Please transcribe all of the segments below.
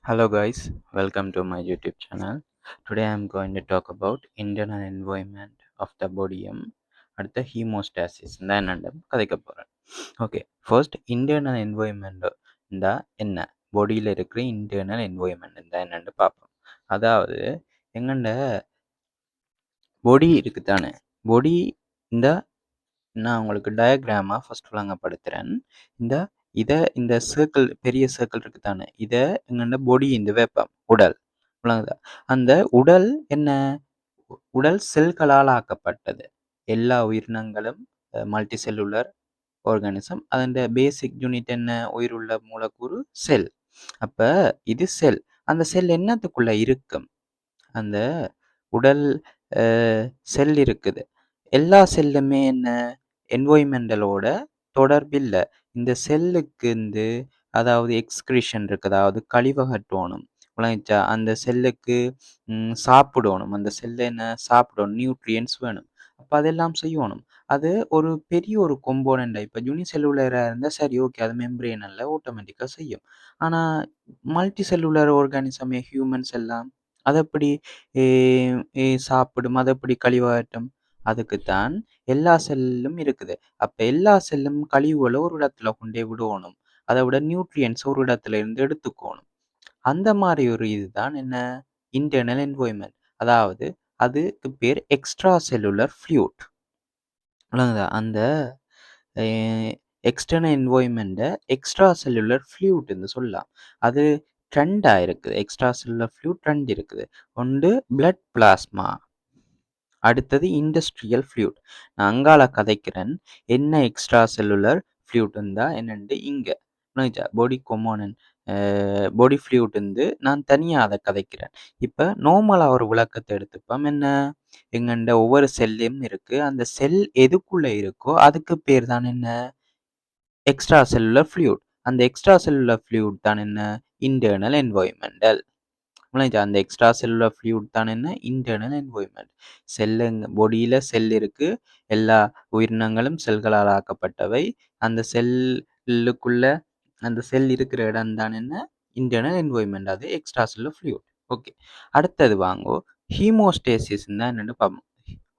Hello guys, welcome to my YouTube channel. Today I am going to talk about internal environment of the body அடுத்த haemostasis தான் என்னென்னு கதைக்க போகிறேன். Okay, first internal environment இந்த என்ன பாடியில் இருக்கிற இன்டர்னல் என்வாயன்மெண்ட் இந்த என்னென்னு பார்ப்போம். அதாவது எங்கண்ட பொடி இருக்குதானே, பொடி இந்த நான் உங்களுக்கு டயக்ராமாக ஃபர்ஸ்ட் விளங்கப்படுத்துகிறேன். இந்த சர்க்கிள், பெரிய சர்க்கிள் இருக்குதானே, இதை எங்கண்ட பொடி இந்த வெப்பம் உடல் விளங்குதா. அந்த உடல் என்ன, உடல் செல்களால் ஆக்கப்பட்டது. எல்லா உயிரினங்களும் மல்டி செல்லுலர் ஆர்கானிசம். அதன் பேசிக் யூனிட் என்ன, உயிருள்ள மூலக்கூறு செல். அப்ப இது செல். அந்த செல் என்னத்துக்குள்ள இருக்கும், அந்த உடல் செல் இருக்குது. எல்லா செல்லுமே என்ன, என்வாய்மெண்டலோட தொடர்பில்லை. இந்த செல்லுக்கு அதாவது எக்ஸ்கிரிஷன் இருக்கு, அதாவது கழிவகற்றோணும் விளங்கிச்சா. அந்த செல்லுக்கு சாப்பிடணும், அந்த செல்லை என்ன சாப்பிடணும், நியூட்ரியன்ஸ் வேணும். அப்போ அதெல்லாம் செய்யணும். அது ஒரு பெரிய ஒரு கொம்போனண்டா. இப்போ யூனிசெல்லுலராக இருந்தால் சரி, ஓகே, அது மெம்பரேனில் ஆட்டோமேட்டிக்காக செய்யும். ஆனால் மல்டி செல்லுலர் ஆர்கானிசம் ஹியூமன்ஸ் எல்லாம் அதை எப்படி சாப்பிடும், அதை எப்படி கழிவாகட்டும். அதுக்குத்தான் எல்லா செல்லும் இருக்குது. அப்போ எல்லா செல்லும் கழிவுகளை ஒரு இடத்துல கொண்டே விடணும், அதை விட நியூட்ரியன்ஸ் ஒரு இடத்துல இருந்து எடுத்துக்கணும். அந்த மாதிரி ஒரு இதுதான் என்ன, இன்டர்னல் என்வாயன்மெண்ட். அதாவது அதுக்கு பேர் எக்ஸ்ட்ரா செல்லுலர் ஃப்ளூயிட். அந்த எக்ஸ்டர்னல் என்வாயன்மெண்ட்டை எக்ஸ்ட்ரா செல்லுலர் ஃப்ளூயிட்னு சொல்லலாம். அது ட்ரெண்டாக இருக்குது. எக்ஸ்ட்ரா செல்லுலர் ஃப்ளூயிட் ட்ரெண்ட் இருக்குது. ஒன்று பிளட் பிளாஸ்மா, அடுத்தது இண்டஸ்ட்ரியல் ஃப்ளூயிட். நான் அங்கால கதைக்கிறேன் என்ன எக்ஸ்ட்ரா செல்லுலர் ஃப்ளூயிட் இருந்தா என்னண்டு. இங்கே பாடி கொமோனன் பாடி ஃப்ளூயிட் நான் தனியாக அதை கதைக்கிறேன். இப்போ நார்மலாக ஒரு விளக்கத்தை எடுத்துப்போம். என்ன, எங்கண்ட ஒவ்வொரு செல்லும் இருக்குது. அந்த செல் எதுக்குள்ளே இருக்கோ அதுக்கு பேர் தான் என்ன, எக்ஸ்ட்ரா செல்லுலர் ஃப்ளூயிட். அந்த எக்ஸ்ட்ரா செல்லுலர் ஃப்ளூயிட் தான் என்ன, இன்டர்னல் என்வாயன்மெண்டல். அந்த எக்ஸ்ட்ரா செல்லுலர் ஃப்ளூயிட் தான் என்ன, இன்டர்னல் என்வாயன்மெண்ட். செல்லுங்க பாடியில் செல் இருக்கு, எல்லா உயிரினங்களும் செல்களால் ஆக்கப்பட்டவை. அந்த செல்லுக்குள்ள அந்த செல் இருக்கிற இடம் தான் என்ன, இன்டர்னல் என்வாயன்மெண்ட். அது எக்ஸ்ட்ரா செல்லுலர் ஃப்ளூயிட். ஓகே, அடுத்தது வாங்கோ ஹீமோஸ்டேசிஸ் தான் என்னென்னு பார்ப்போம்.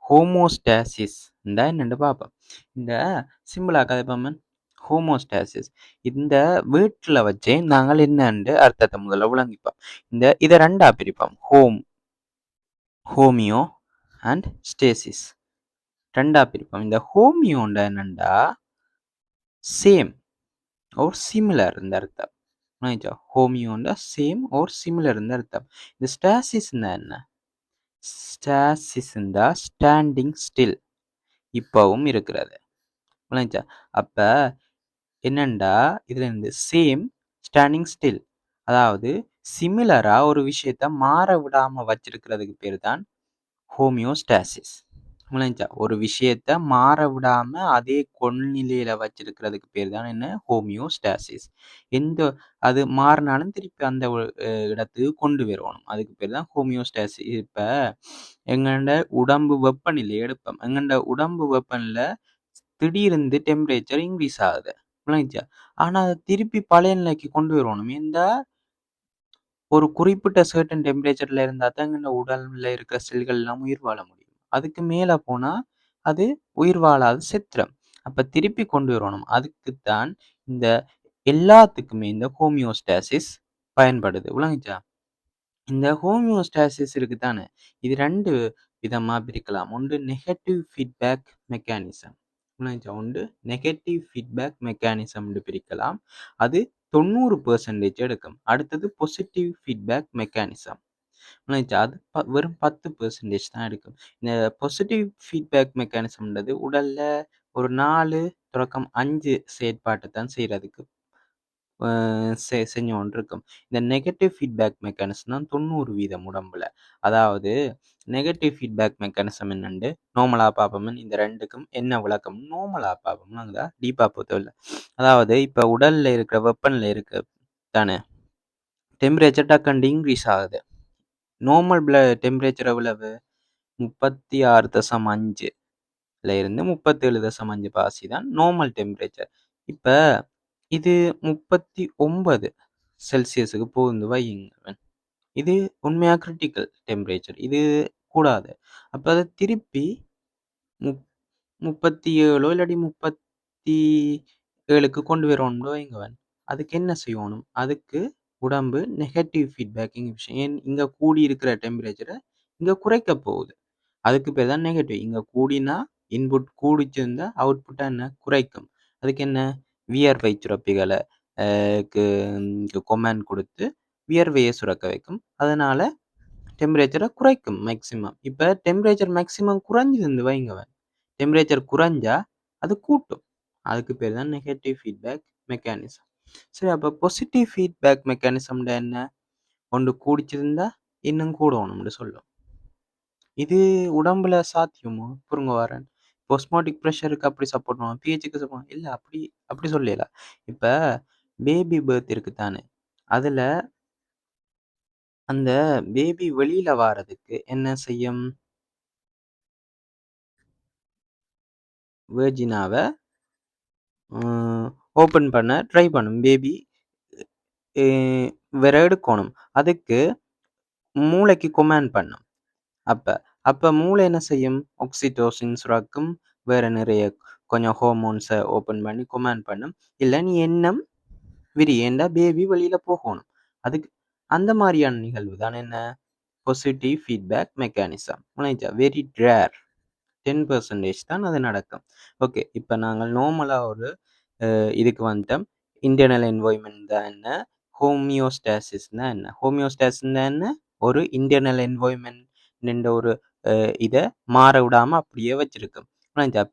ஹோமோஸ்டாசிஸ் தான் என்னென்னு பார்ப்போம். இந்த சிம்பிளாக கதைப்பாம ஹோமோஸ்டாசிஸ் இந்த வீட்டில் வச்சே நாங்கள் என்னண்டு அர்த்தத்தை முதல்ல விளங்கிப்போம். இதை ரெண்டா பிரிப்போம், ஹோமியோ அண்ட் ஸ்டேசிஸ் ரெண்டா பிரிப்போம். இந்த ஹோமியோண்ட என்னண்டா சேம் ஓர் சிமிலர் இந்த அர்த்தம். ஹோமியோண்ட சேம் ஓர் சிமிலர் இந்த அர்த்தம். இந்த ஸ்டாசிஸ் என்ன, ஸ்டாசிஸ் ஸ்டாண்டிங் ஸ்டில், இப்பவும் இருக்கிறது. அப்ப என்னண்டா இதுல இருந்து சேம், ஸ்டாண்டிங் ஸ்டில், அதாவது சிமிலரா ஒரு விஷயத்த மாற விடாம வச்சிருக்கிறதுக்கு பேர் தான் ஹோமியோஸ்டாசிஸ். ஒரு விஷயத்த மாற விடாம அதே கொள்நிலையில வச்சிருக்கிறதுக்கு பேர் தான் என்ன, ஹோமியோஸ்டாசிஸ். அது மாறினாலும் திருப்பி அந்த இடத்துக்கு கொண்டு வரணும், அதுக்கு பேர் தான் ஹோமியோஸ்டாசிஸ். இப்ப எங்கண்ட உடம்பு வெப்பநிலை எடுப்போம். எங்கண்ட உடம்பு வெப்பநிலை திடீர்னு டெம்பரேச்சர் இன்க்ரீஸ் ஆகுது, ஆனா அதை திருப்பி பழைய நிலைக்கு கொண்டு வரணும். இந்த ஒரு குறிப்பிட்ட சர்டன் டெம்பரேச்சர்ல இருந்தா தான் எங்க உடல்ல இருக்கிற செல்கள் எல்லாம் உயிர் வாழ முடியும். அதுக்கு மேல போனா அது உயிர் வாழாது, செத்துரும். அப்ப திருப்பி கொண்டு வரணும். அதுக்குத்தான் இந்த எல்லாத்துக்குமே இந்த ஹோமியோஸ்டாசிஸ் பயன்படுது. விளங்குச்சா. இந்த ஹோமியோஸ்டாசிஸ் இருக்குதானே, இது ரெண்டு விதமா பிரிக்கலாம். ஒன்று நெகட்டிவ் ஃபீட்பேக் மெக்கானிசம். ஒன்று நெகட்டிவ் ஃபீட்பேக் மெக்கானிசம் பிரிக்கலாம். அது 90% எடுக்கும். அடுத்தது பாசிட்டிவ் ஃபீட்பேக் மெக்கானிசம். அது வெறும் 10% தான் எடுக்கும். இந்த பாசிட்டிவ் ஃபீட்பேக் மெக்கானிசம்ன்றது உடல்ல ஒரு 4 தொடக்கம் 5 செயற்பாட்டை தான் செய்யறதுக்கு செஞ்சு கொண்டு இருக்கும். இந்த நெகட்டிவ் ஃபீட்பேக் மெக்கானிசம் தான் 90% உடம்புல. அதாவது நெகட்டிவ் ஃபீட்பேக் மெக்கானிசம் என்னண்டு நார்மலா பார்ப்போம். இந்த ரெண்டுக்கும் என்ன விளக்கம், நார்மலா பார்ப்போம், நாங்கள் டீப்பா போத்தவில்லை. அதாவது இப்ப உடல்ல இருக்கிற வெப்பநிலை இருக்கு தானே, டெம்பரேச்சர் டக்குன்னு இன்க்ரீஸ் ஆகுது. நார்மல் டெம்பரேச்சர் எவ்வளவு, 36.5 இருந்து 37.5 பாசி தான் நார்மல் டெம்பரேச்சர். இப்ப இது 39 செல்சியஸுக்கு போகுது வையுங்க. இது உண்மையாக கிரிட்டிக்கல் டெம்பரேச்சர். இது கூடாது. அப்போ அதை திருப்பி 37 இல்லாட்டி 37க்கு கொண்டு வரணும்னு வைங்கவன். அதுக்கு என்ன செய்யணும்? அதுக்கு உடம்பு நெகட்டிவ் ஃபீட்பேக் விஷயம். ஏன் இங்கே கூடி இருக்கிற டெம்பரேச்சரை இங்கே குறைக்க போகுது. அதுக்கு பேர் தான் நெகட்டிவ். இங்கே கூடினா இன்புட் கூடிச்சிருந்தா அவுட்புட்டாக என்ன குறைக்கும். அதுக்கு என்ன வியர்வை சுரப்பிகளை கொமாண்ட் கொடுத்து வியர்வையை சுரக்க வைக்கும். அதனால டெம்பரேச்சரை குறைக்கும் மேக்சிமம். இப்போ டெம்பரேச்சர் மேக்சிமம் குறைஞ்சிருந்து வைங்கவன். டெம்பரேச்சர் குறைஞ்சா அது கூட்டும். அதுக்கு பேர் தான் நெகட்டிவ் ஃபீட்பேக் மெக்கானிசம். சரி, அப்போ பாசிட்டிவ் ஃபீட்பேக் மெக்கானிசம்ல என்ன? ஒன்று கூடிச்சிருந்தா இன்னும் கூடணும்னு சொல்லும். இது உடம்புல சாத்தியமோ? புரிங்க வரேன். ஒஸ்மோட்டிக் ப்ரெஷருக்கு அப்படி சப்போர்ட் பண்ணுவோம், பிஹெச்சுக்கு சப்போர்ட் இல்லை. அப்படி சொல்லலாம். இப்போ பேபி பேர்த் இருக்கு தானே, அதில் அந்த பேபி வெளியில வாரதுக்கு என்ன செய்யும்? வேர்ஜினாவை ஓப்பன் பண்ண ட்ரை பண்ணும். பேபி வேற எடுக்கணும். அதுக்கு மூளைக்கு கொமாண்ட் பண்ணும். அப்போ மூளை என்ன செய்யும்? ஆக்சிடோசின் சுரக்கும், வேற நிறைய கொஞ்சம் ஹோமோன்ஸை ஓப்பன் பண்ணி கொமாண்ட் பண்ணும். இல்லை நீ எண்ணம் விரியேண்டா பேபி வெளியில போகணும். அதுக்கு அந்த மாதிரியான நிகழ்வு தான் என்ன? Positive feedback mechanism. Very rare, 10% தான் அது நடக்கும். ஓகே, இப்போ நாங்கள் நார்மலாக ஒரு இதுக்கு வந்துட்டோம். இன்டர்னல் என்வாய்மெண்ட் தான் என்ன, ஹோமியோஸ்டாசிஸ் தான் என்ன. ஹோமியோஸ்டாசிஸ் தான் என்ன? ஒரு இன்டர்னல் என்வாய்மெண்ட் ஒரு இதை மாற விடாமல் அப்படியே வச்சிருக்கும்.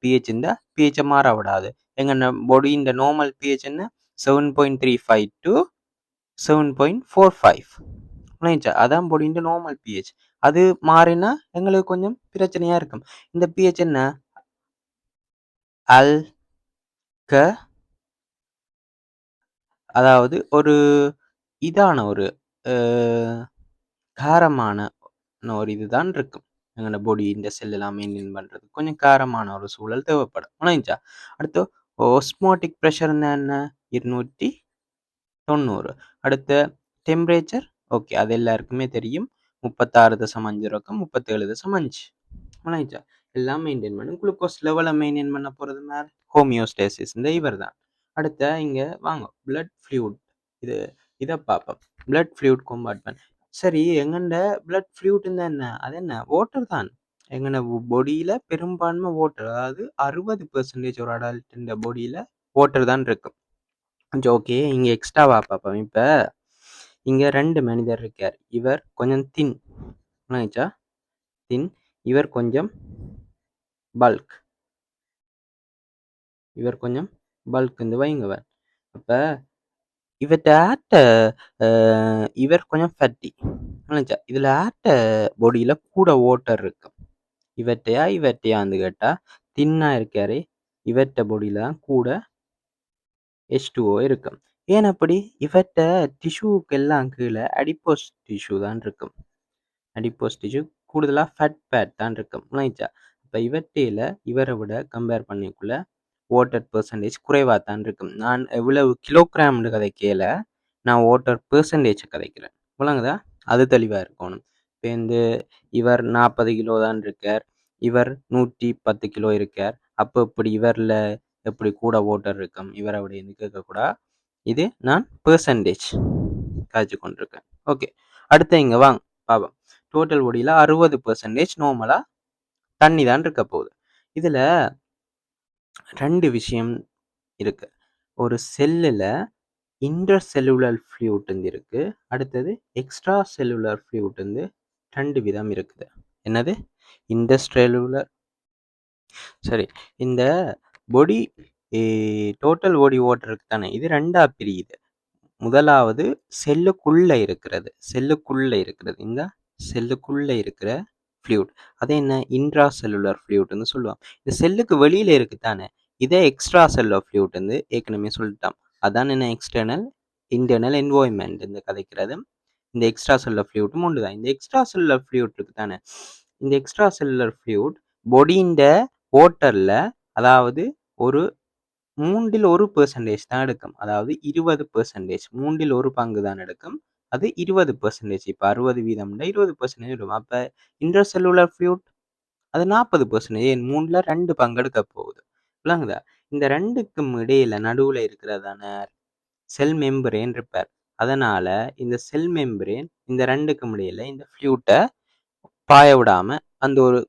பிஹெச் இருந்தால் பிஹெச்சை மாற விடாது. எங்கள் பாடி இந்த நார்மல் பிஹெச் என்ன? 7.35 to 7.45. அதான் பாடியின் நார்மல் பிஹெச். அது மாறினா எங்களுக்கு கொஞ்சம் பிரச்சனையா இருக்கும். இந்த பிஹெச் என்ன? அதாவது ஒரு இதான ஒரு காரமான ஒரு இதுதான் இருக்கும். எங்களோட பாடி இந்த செல் எல்லாம் மெயின்டைன் பண்றது கொஞ்சம் காரமான ஒரு சூழல் தேவைப்படும். உணர்ச்சா. அடுத்து ஒஸ்மோட்டிக் ப்ரெஷர் என்ன? 290. அடுத்த டெம்பரேச்சர் ஓகே, அது எல்லாருக்குமே தெரியும். 36.5 இருக்கும், 37.5. உணர்ச்சா எல்லாம் மெயின்டைன் பண்ணும். குளுக்கோஸ் லெவலை மெயின்டைன் பண்ண போறது மேலே ஹோமியோஸ்டேசிஸ் இந்த இவர் தான். அடுத்த இங்க வாங்க பிளட் ஃப்ளூயிட். இதை பார்ப்போம். Blood fluid compartment. சரி, எங்கண்ட பிளட் ஃப்ளூயிட் இருந்தா என்ன? அது என்ன? வாட்டர் தான். எங்கன பாடியில பெரும்பான்மை வாட்டர். அதாவது 60% ஒரு அடல்ட் பாடியில வாட்டர் தான் இருக்கும். ஓகே, இங்க எக்ஸ்ட்ராவா பார்ப்போம். இப்ப இங்க 2 மனிதர் இருக்கார். இவர் கொஞ்சம் தின், இவர் கொஞ்சம் பல்க். இவர் கொஞ்சம் பல்க் இந்த வைங்கவர். அப்ப இவர்கிட்ட ஆட்ட இவர் கொஞ்சம் ஃபட்டி. இதுல ஆட்ட பாடியில கூட வாட்டர் இருக்கும். இவர்கிட்டையான்னு கேட்டா தின்னா இருக்காரு. இவர்கிட்ட பாடியில தான் கூட H2O இருக்கும். ஏன் அப்படி? இவர்கிட்ட டிஷ்யூக்கு எல்லாம் கீழே அடிப்போஸ் டிஷ்யூ தான் இருக்கும். அடிப்போஸ் டிஷ்யூ கூடுதலாக ஃபேட் பேட் தான் இருக்கும். அப்போ இவர்கிட்டையில இவரை விட கம்பேர் பண்ணிக்குள்ள வாட்டர் பெர்சன்டேஜ் குறைவாக தான் இருக்கும். நான் எவ்வளவு கிலோகிராம்னு கதைக்கல, நான் வாட்டர் பெர்சன்டேஜ் கதைக்கிறேன். விளங்குதா? அது தெளிவாக இருக்கணும். இப்போ இவர் 40 கிலோ தான் இருக்கார், இவர் 110 கிலோ இருக்கார். அப்போ இப்படி இவரில் எப்படி கூட வாட்டர் இருக்கும் இவரை விட கேட்கக்கூடாது. இது நான் பெர்சன்டேஜ் காய்ச்சி கொண்டிருக்கேன். ஓகே, அடுத்த இங்கே வாங்க பாப்போம். டோட்டல் பாடியில் 60% நார்மலாக தண்ணி தான் இருக்க போகுது. இதில் 2 விஷயம் இருக்கு. ஒரு செல்லில் இன்டர் செல்லுலர் ஃப்ளூயிட் இருக்கு, அடுத்தது எக்ஸ்ட்ரா செல்லுலர் ஃப்ளூயிட் 2 விதம் இருக்குது. என்னது? இன்டர்செல்லுலர். சரி, இந்த பாடி டோட்டல் பாடி வாட்டர் இருக்கு தானே, இது 2ஆ பிரியுது. முதலாவது செல்லுக்குள்ள இருக்கிறது. இந்த செல்லுக்குள்ள இருக்கிற ஃப்ளூயிட் அது என்ன? இன்ட்ரா செல்லுலர் ஃப்ளூயிட்னு சொல்லுவாங்க. இந்த செல்லுக்கு வெளியில இருக்கு தானே, இதே எக்ஸ்ட்ரா செல்லுலர் ஃப்ளூயிட் ஏற்கனவே சொல்லிட்டோம். அதான் என்ன? எக்ஸ்டர்னல் இன்டர்னல் என்வாய்மெண்ட் இந்த கதைக்கிறது. இந்த எக்ஸ்ட்ரா செல்லுலர் ஃப்ளூயிட்டும் ஒன்று தான். இந்த எக்ஸ்ட்ரா செல்லுலர் ஃப்ளூயிட் இருக்கு தானே, இந்த எக்ஸ்ட்ரா செல்லுலர் ஃப்ளூயிட் பாடியின் வாட்டர்ல, அதாவது ஒரு மூன்றில் 1% தான் எடுக்கும். அதாவது 20%. மூன்றில் ஒரு பங்கு தான் எடுக்கும். அது 20%. இப்ப 60 வீதம் 20% எடுக்கும். அப்ப இன்ட்ராசெல்லுலர் ஃப்ளூயிட் அது 40%. ஏன் மூணுல 2 பங்கு எடுக்க போகுது. விளங்குதா? இந்த 2க்கும் இடையில நடுவுல இருக்கிறதான செல் மெம்பரேன் இருப்பார். அதனால இந்த செல் மெம்பரேன் இந்த 2க்கும் இடையில இந்த ஃப்ளூயிட்டை பாய விடாம அந்த ஒரு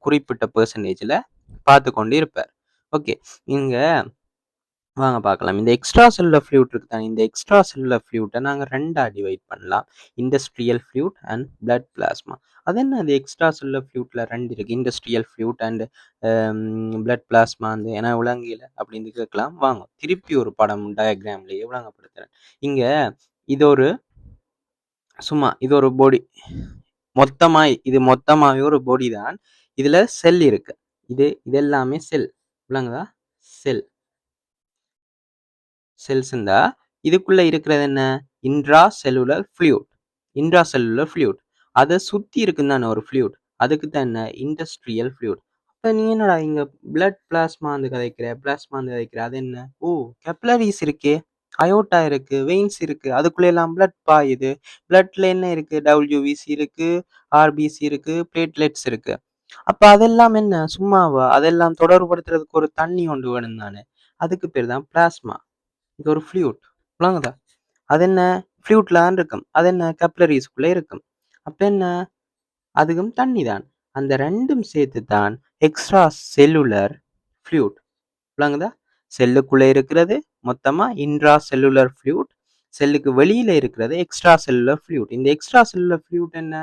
குறிப்பிட்ட பெர்சன்டேஜ்ல பார்த்து கொண்டு இருப்பார். ஓகே, இங்க வாங்க பார்க்கலாம். இந்த எக்ஸ்ட்ரா செல்லுலர் ஃப்ளூயிட் இருக்கு தானே, இந்த எக்ஸ்ட்ரா செல்லுலர் ஃப்ளூயிட்டை நாங்கள் 2ஆ டிவைட் பண்ணலாம். Industrial fluid and blood plasma. அது என்ன, அது எக்ஸ்ட்ரா செல்லுலர் ஃப்ளூயிட்ல 2 இருக்கு, industrial fluid and blood plasma வந்து ஏன்னா விளங்கில அப்படின்னு கேட்கலாம். வாங்க திருப்பி ஒரு படம் டயக்ராம்லேயே விளங்கப்படுத்துறேன். இங்க இது ஒரு சும்மா இது ஒரு பாடி, இது மொத்தமாவே ஒரு பாடி தான். இதுல செல் இருக்கு. இது எல்லாமே செல். விளங்குதா? செல்ஸ் இருந்தா இதுக்குள்ள இருக்கிறது என்ன, இன்ட்ரா செல்லுலர் ஃப்ளூயிட். அதை சுத்தி இருக்குன்னு தானே ஒரு ஃப்ளூயிட், அதுக்கு தான் என்ன இண்டஸ்ட்ரியல் ஃப்ளூயிட். அப்ப நீ என்னடா இங்க பிளட் பிளாஸ்மா கதைக்கிற, அது என்ன? ஓ, கேப்லரிஸ் இருக்கே, அயோட்டா இருக்கு, வெயின்ஸ் இருக்கு, அதுக்குள்ள எல்லாம் பிளட் பாயுது. பிளட்ல என்ன இருக்கு, டபிள்யூபிசி இருக்கு, ஆர்பிசி இருக்கு, பிளேட்லெட்ஸ் இருக்கு. அப்ப அதெல்லாம் என்ன சும்மாவா? அதெல்லாம் தொடர்புபடுத்துறதுக்கு ஒரு தண்ணி ஒன்று வேணும் தானே, அதுக்கு பேர் தான் பிளாஸ்மா. இது ஒரு ஃப்ளூயிட். விளங்குதா? அது என்ன ஃப்ளூயிட்லான் இருக்கும், அது என்ன கேப்லரிஸ்குள்ளே இருக்கும். அப்ப என்ன, அதுவும் தண்ணி தான். அந்த ரெண்டும் சேர்த்து தான் எக்ஸ்ட்ரா செல்லுலர் ஃப்ளூயிட். விளங்குதா? செல்லுக்குள்ளே இருக்கிறது மொத்தமா இன்ட்ரா செல்லுலர் ஃப்ளூயிட், செல்லுக்கு வெளியில இருக்கிறது எக்ஸ்ட்ரா செல்லுலர் ஃப்ளூயிட். இந்த எக்ஸ்ட்ரா செல்லுலர் ஃப்ளூயிட் என்ன,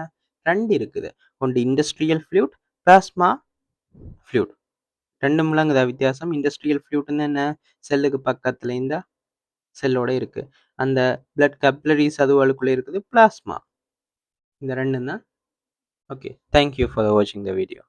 2 இருக்குது. ஒன்று இண்டஸ்ட்ரியல் ஃப்ளூயிட், பிளாஸ்மா ஃப்ளூயிட். ரெண்டும் விளங்குதா வித்தியாசம்? இண்டஸ்ட்ரியல் ஃப்ளூயிட்னு என்ன, செல்லுக்கு பக்கத்துல இந்த செல்லோட இருக்கு. அந்த பிளட் கேப்லரிஸ் அதுகளுக்குள்ள இருக்குது பிளாஸ்மா. இந்த ரெண்டும் தான். ஓகே, தேங்க்யூ ஃபார் வாட்சிங் த வீடியோ.